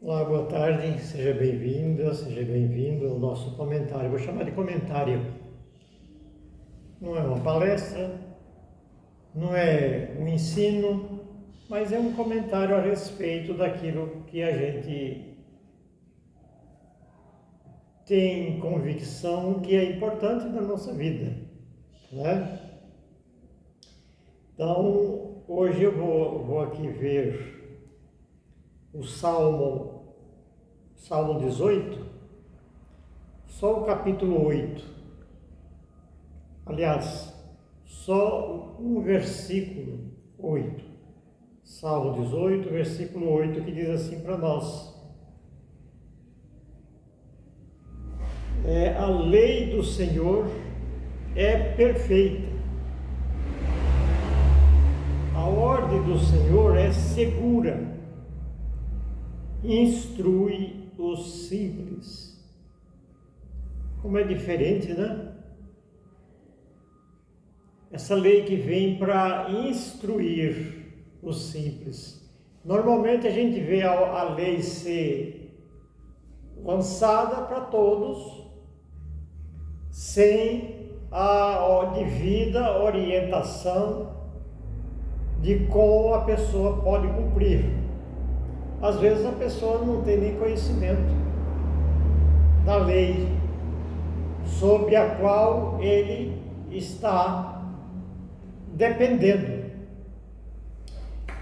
Olá, boa tarde, seja bem-vinda, seja bem-vindo ao nosso comentário. Vou chamar de comentário. Não é uma palestra, não é um ensino, mas é um comentário a respeito daquilo que a gente tem convicção que é importante na nossa vida, né? Então, hoje eu vou aqui ver o Salmo 18, só o capítulo 8. Aliás, só um versículo 8. Salmo 18, versículo 8, que diz assim para nós: a lei do Senhor é perfeita, a ordem do Senhor é segura, instrui os simples. Como é diferente, né? Essa lei que vem para instruir os simples. Normalmente a gente vê a lei ser lançada para todos, sem a devida orientação de como a pessoa pode cumprir. Às vezes a pessoa não tem nem conhecimento da lei sobre a qual ele está dependendo.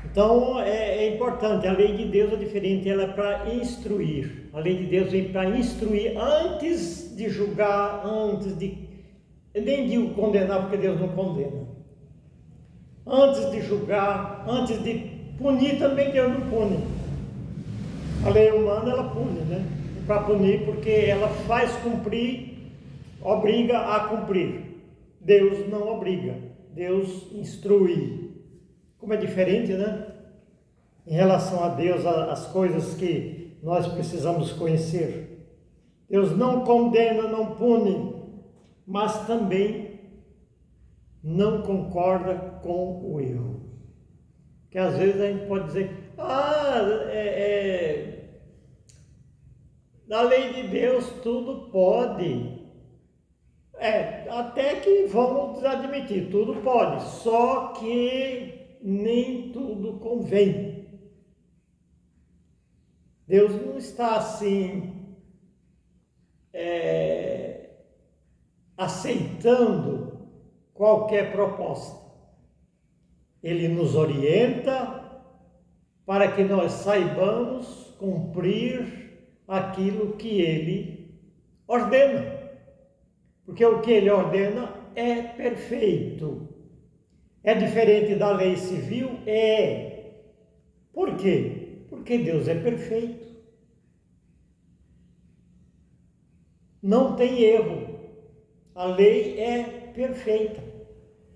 Então é importante, a lei de Deus é diferente, ela é para instruir. A lei de Deus vem para instruir antes de julgar, nem de condenar, porque Deus não condena. Antes de julgar, antes de punir, também Deus não pune. A lei humana, ela pune, né? Para punir, porque ela faz cumprir, obriga a cumprir. Deus não obriga, Deus instrui. Como é diferente, né? Em relação a Deus, as coisas que nós precisamos conhecer. Deus não condena, não pune, mas também não concorda com o erro. Que às vezes a gente pode dizer, na lei de Deus tudo pode. Até que vamos admitir, tudo pode, só que nem tudo convém. Deus não está assim aceitando qualquer proposta. Ele nos orienta para que nós saibamos cumprir aquilo que Ele ordena. Porque o que Ele ordena é perfeito. É diferente da lei civil? É. Por quê? Porque Deus é perfeito. Não tem erro. A lei é perfeita,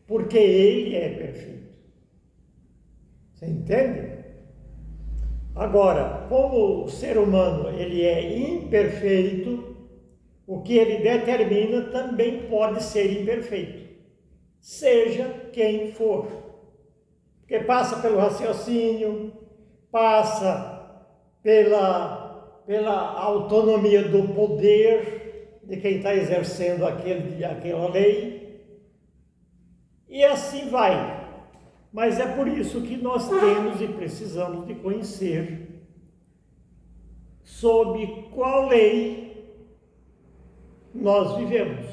porque Ele é perfeito. Você entende? Agora, como o ser humano ele é imperfeito, o que ele determina também pode ser imperfeito, seja quem for. Porque passa pelo raciocínio, passa pela autonomia do poder de quem está exercendo aquela lei, e assim vai. Mas é por isso que nós temos e precisamos de conhecer sob qual lei nós vivemos.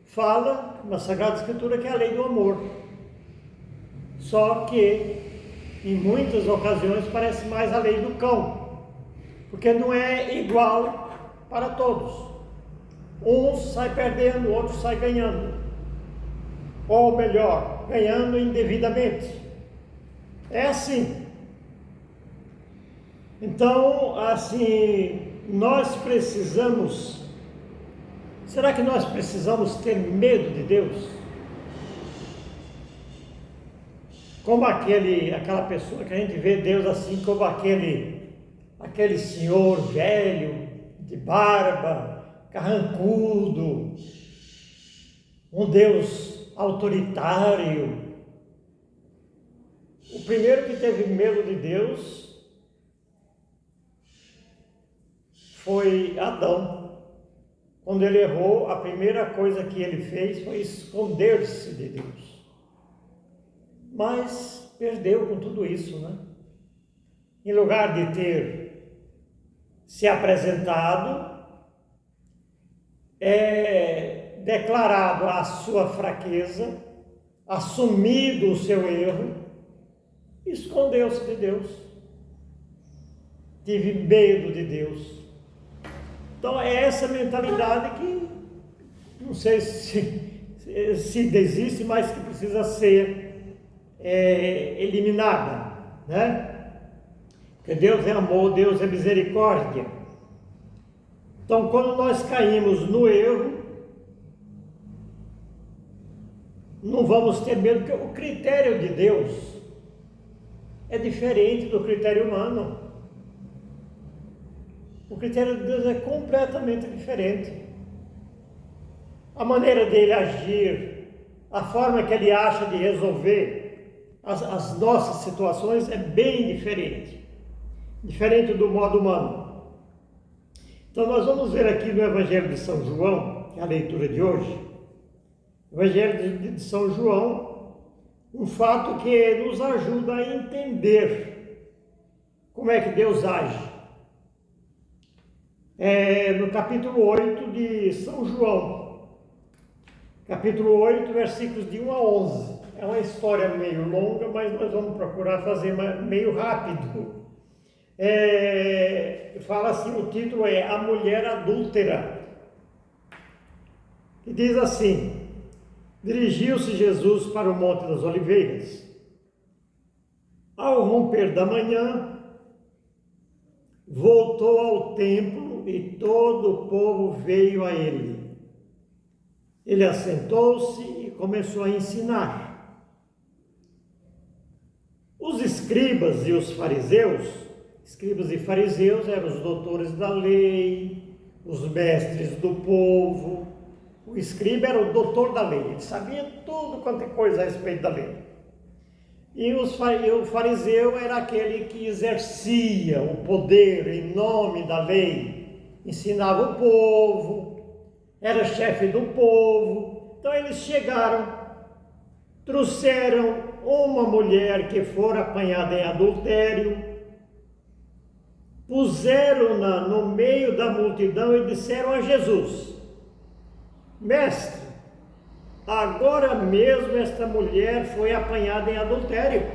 Fala na Sagrada Escritura que é a lei do amor. Só que, em muitas ocasiões, parece mais a lei do cão, porque não é igual para todos. Uns saem perdendo, outros saem ganhando. Ou melhor, ganhando indevidamente. É assim. Então, assim, nós precisamos... Será que nós precisamos ter medo de Deus? Como aquela pessoa que a gente vê Deus assim, como aquele senhor velho, de barba, carrancudo, um Deus autoritário. O primeiro que teve medo de Deus foi Adão. Quando ele errou, a primeira coisa que ele fez foi esconder-se de Deus. Mas perdeu com tudo isso, né? Em lugar de ter se apresentado, declarado a sua fraqueza, assumido o seu erro, escondeu-se de Deus. Tive medo de Deus. Então é essa mentalidade que não sei se existe, mas que precisa ser eliminada, né? Porque Deus é amor, Deus é misericórdia. Então, quando nós caímos no erro, não vamos ter medo, porque o critério de Deus é diferente do critério humano. O critério de Deus é completamente diferente. A maneira dele agir, a forma que ele acha de resolver as nossas situações é bem diferente. Diferente do modo humano. Então nós vamos ver aqui no Evangelho de São João, que é a leitura de hoje, Evangelho de São João, um fato que nos ajuda a entender como é que Deus age. No capítulo 8 de São João, capítulo 8, versículos de 1 a 11. É uma história meio longa, mas nós vamos procurar fazer meio rápido. Fala assim, o título é A Mulher Adúltera, que diz assim: dirigiu-se Jesus para o Monte das Oliveiras. Ao romper da manhã, voltou ao templo e todo o povo veio a ele. Ele assentou-se e começou a ensinar. Os escribas e os fariseus, escribas e fariseus eram os doutores da lei, os mestres do povo. O escriba era o doutor da lei, ele sabia tudo quanto é coisa a respeito da lei. E o fariseu era aquele que exercia o poder em nome da lei, ensinava o povo, era chefe do povo. Então eles chegaram, trouxeram uma mulher que fora apanhada em adultério, puseram-na no meio da multidão e disseram a Jesus: Mestre, agora mesmo esta mulher foi apanhada em adultério.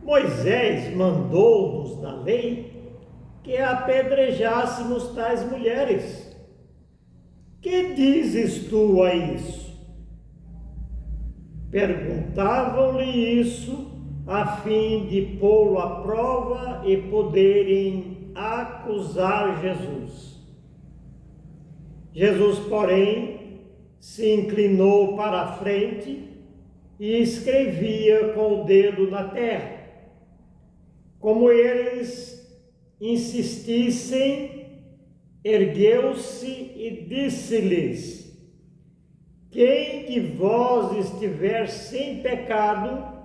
Moisés mandou-nos na lei que apedrejássemos tais mulheres. Que dizes tu a isso? Perguntavam-lhe isso a fim de pô-lo à prova e poderem acusar Jesus. Jesus, porém, se inclinou para a frente e escrevia com o dedo na terra. Como eles insistissem, ergueu-se e disse-lhes: quem de vós estiver sem pecado,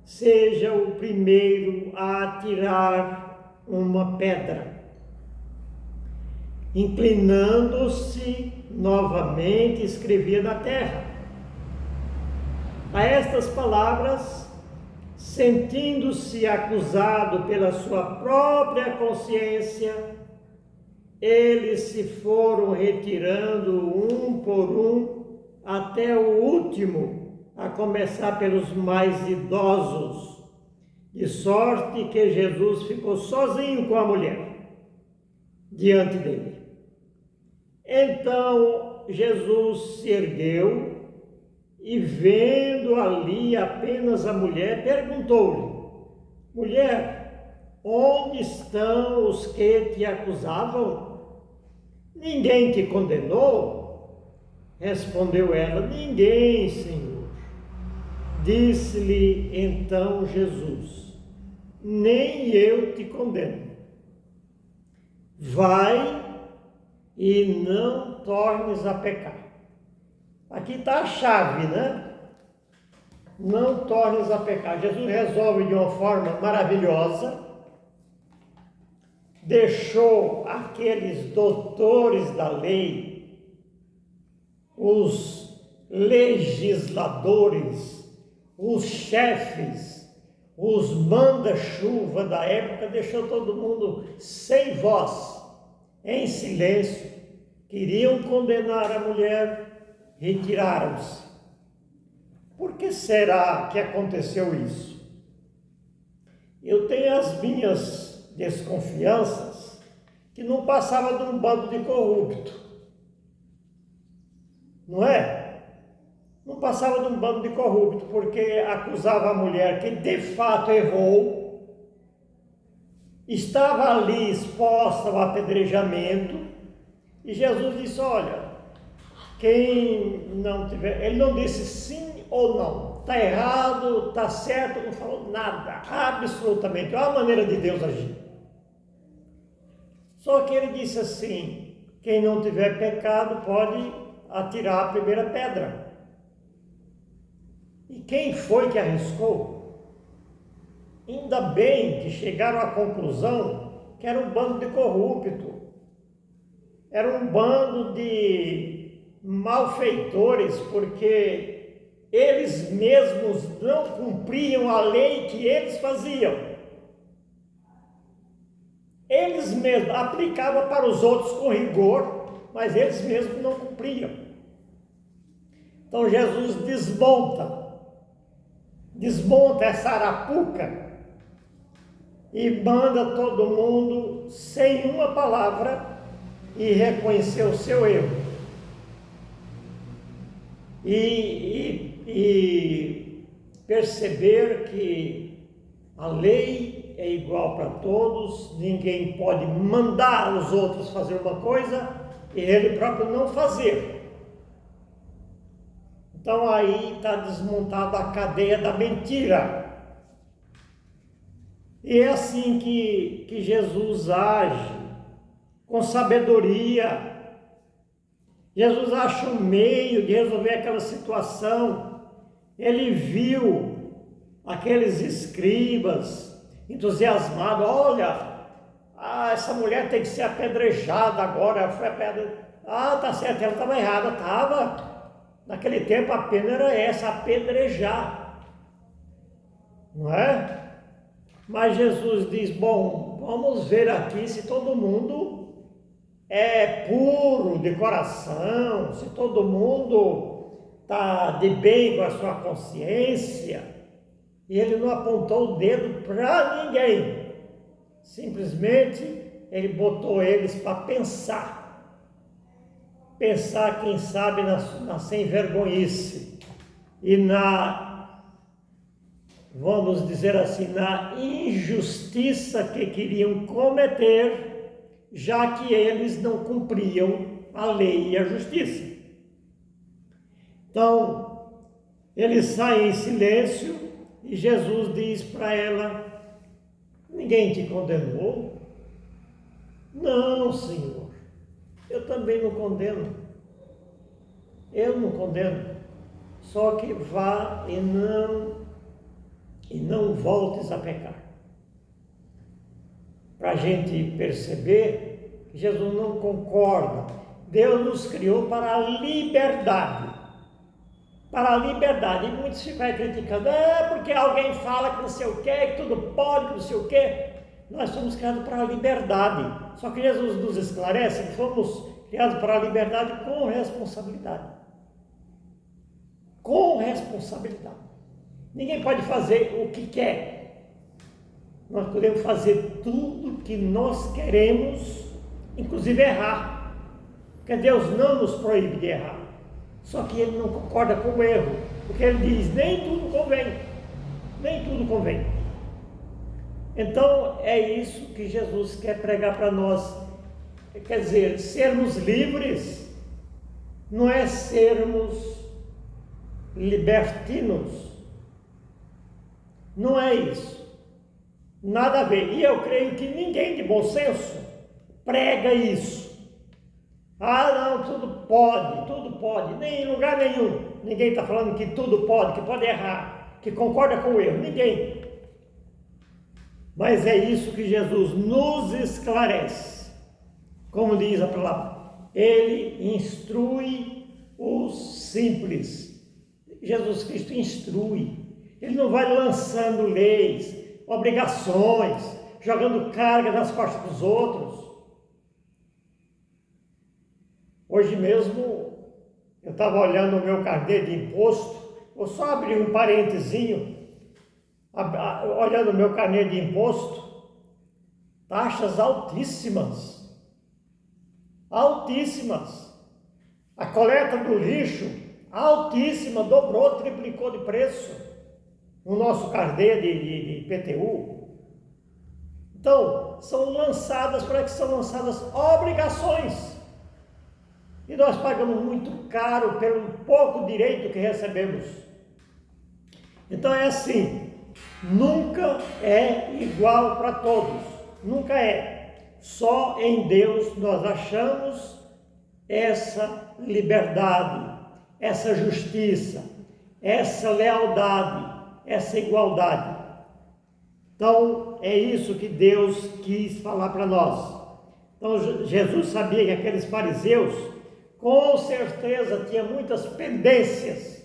seja o primeiro a atirar uma pedra. Inclinando-se novamente, escrevia na terra. A estas palavras, sentindo-se acusado pela sua própria consciência, eles se foram retirando um por um até o último, a começar pelos mais idosos, de sorte que Jesus ficou sozinho com a mulher diante dele. Então Jesus se ergueu e, vendo ali apenas a mulher, perguntou-lhe: mulher, onde estão os que te acusavam? Ninguém te condenou? Respondeu ela: ninguém, Senhor. Disse-lhe então Jesus: nem eu te condeno. Vai e não tornes a pecar. Aqui está a chave, né? Não tornes a pecar. Jesus resolve de uma forma maravilhosa, deixou aqueles doutores da lei, os legisladores, os chefes, os manda-chuva da época, deixou todo mundo sem voz, em silêncio. Queriam condenar a mulher, retiraram-se. Por que será que aconteceu isso? Eu tenho as minhas desconfianças que não passava de um bando de corrupto, não é? Não passava de um bando de corrupto, porque acusava a mulher que de fato errou, estava ali exposta ao apedrejamento, e Jesus disse: olha, quem não tiver, ele não disse sim ou não, está errado, está certo, não falou nada, absolutamente, é a maneira de Deus agir. Só que ele disse assim: quem não tiver pecado pode atirar a primeira pedra. E quem foi que arriscou? Ainda bem que chegaram à conclusão que era um bando de corrupto, era um bando de malfeitores, porque eles mesmos não cumpriam a lei que eles faziam. Eles mesmos aplicavam para os outros com rigor, mas eles mesmos não cumpriam. Então Jesus desmonta essa arapuca e manda todo mundo, sem uma palavra, e reconhecer o seu erro. E perceber que a lei é igual para todos, ninguém pode mandar os outros fazer uma coisa e ele próprio não fazer. Então aí está desmontada a cadeia da mentira. E é assim que Jesus age, com sabedoria. Jesus acha um meio de resolver aquela situação. Ele viu aqueles escribas entusiasmados: olha, essa mulher tem que ser apedrejada agora. Foi tá certo, ela estava errada, estava. Naquele tempo a pena era essa, apedrejar, não é? Mas Jesus diz: bom, vamos ver aqui se todo mundo é puro de coração, se todo mundo está de bem com a sua consciência. E ele não apontou o dedo para ninguém, simplesmente ele botou eles para pensar, quem sabe, na sem-vergonhice e vamos dizer assim, na injustiça que queriam cometer, já que eles não cumpriam a lei e a justiça. Então, eles saem em silêncio e Jesus diz para ela: ninguém te condenou? Não, Senhor, eu também não condeno. Eu não condeno. Só que vá e não voltes a pecar. Para a gente perceber que Jesus não concorda. Deus nos criou para a liberdade. Para a liberdade. E muitos ficam criticando: porque alguém fala que não sei o quê, que tudo pode, que não sei o quê. Nós somos criados para a liberdade. Só que Jesus nos esclarece que fomos criados para a liberdade com responsabilidade. Com responsabilidade. Ninguém pode fazer o que quer. Nós podemos fazer tudo o que nós queremos, inclusive errar. Porque Deus não nos proíbe de errar. Só que Ele não concorda com o erro. Porque Ele diz: nem tudo convém. Nem tudo convém. Então é isso que Jesus quer pregar para nós. Quer dizer, sermos livres não é sermos libertinos. Não é isso. Nada a ver. E eu creio que ninguém de bom senso prega isso. Não, tudo pode. Nem em lugar nenhum. Ninguém está falando que tudo pode, que pode errar, que concorda com o erro. Ninguém. Mas é isso que Jesus nos esclarece. Como diz a palavra, Ele instrui os simples. Jesus Cristo instrui. Ele não vai lançando leis, obrigações, jogando carga nas costas dos outros. Hoje mesmo, eu estava olhando o meu carnê de imposto, vou só abrir um parentezinho, olhando o meu carnê de imposto, taxas altíssimas, altíssimas. A coleta do lixo, altíssima, dobrou, triplicou de preço no nosso carnê de IPTU. Então, para que são lançadas obrigações. E nós pagamos muito caro pelo pouco direito que recebemos. Então é assim, nunca é igual para todos, nunca é. Só em Deus nós achamos essa liberdade, essa justiça, essa lealdade, essa igualdade. Então é isso que Deus quis falar para nós. Então Jesus sabia que aqueles fariseus com certeza tinha muitas pendências,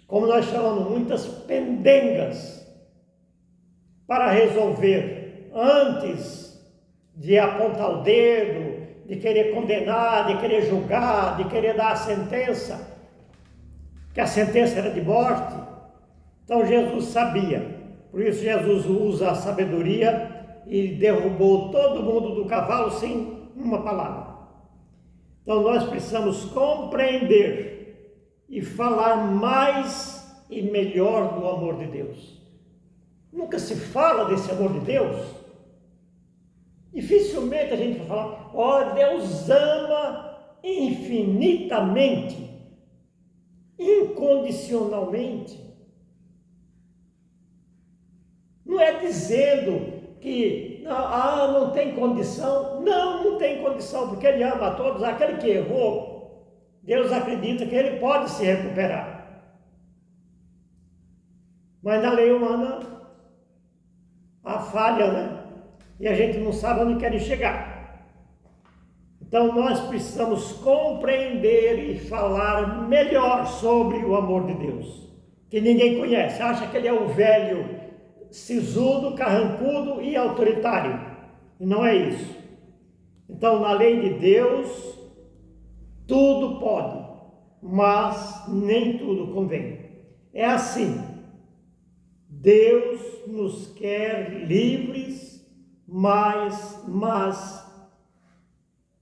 como nós chamamos, muitas pendengas para resolver antes de apontar o dedo, de querer condenar, de querer julgar, de querer dar a sentença, que a sentença era de morte. Então Jesus sabia, por isso Jesus usa a sabedoria e derrubou todo mundo do cavalo sem uma palavra. Então nós precisamos compreender e falar mais e melhor do amor de Deus. Nunca se fala desse amor de Deus. Dificilmente a gente vai falar, ó, Deus ama infinitamente, incondicionalmente. Não é dizendo que não tem condição. Não tem condição, porque Ele ama a todos. Aquele que errou, Deus acredita que ele pode se recuperar. Mas na lei humana, há falha, né? E a gente não sabe onde quer chegar. Então nós precisamos compreender e falar melhor sobre o amor de Deus, que ninguém conhece. Acha que Ele é um velho sisudo, carrancudo e autoritário. E não é isso. Então, na lei de Deus, tudo pode, mas nem tudo convém. É assim. Deus nos quer livres, mas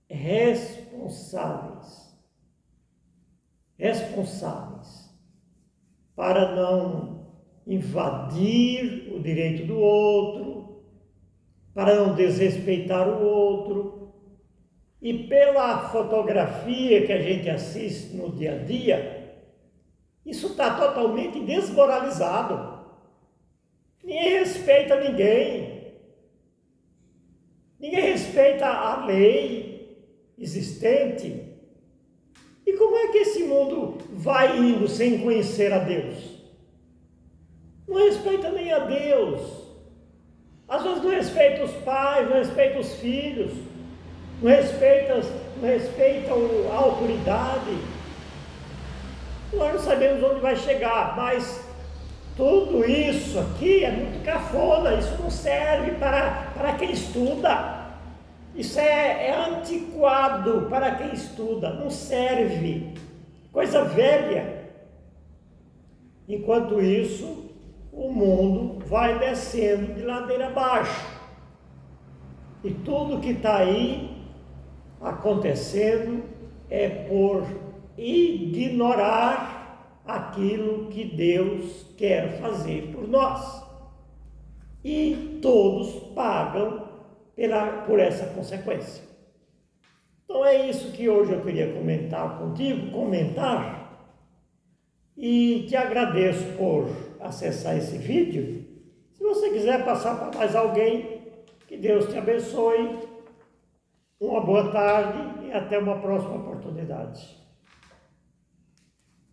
responsáveis. Responsáveis. Para não invadir o direito do outro, para não desrespeitar o outro. E pela fotografia que a gente assiste no dia a dia, isso está totalmente desmoralizado. Ninguém respeita ninguém. Ninguém respeita a lei existente. E como é que esse mundo vai indo sem conhecer a Deus? Não respeita nem a Deus. Às vezes não respeita os pais, não respeita os filhos, não respeita a autoridade. Nós não sabemos onde vai chegar, mas tudo isso aqui é muito cafona, isso não serve para quem estuda. Isso é antiquado para quem estuda, não serve. Coisa velha. Enquanto isso, o mundo vai descendo de ladeira abaixo. E tudo que está aí acontecendo é por ignorar aquilo que Deus quer fazer por nós. E todos pagam por essa consequência. Então é isso que hoje eu queria comentar contigo, e te agradeço por acessar esse vídeo. Se você quiser passar para mais alguém, que Deus te abençoe, uma boa tarde e até uma próxima oportunidade.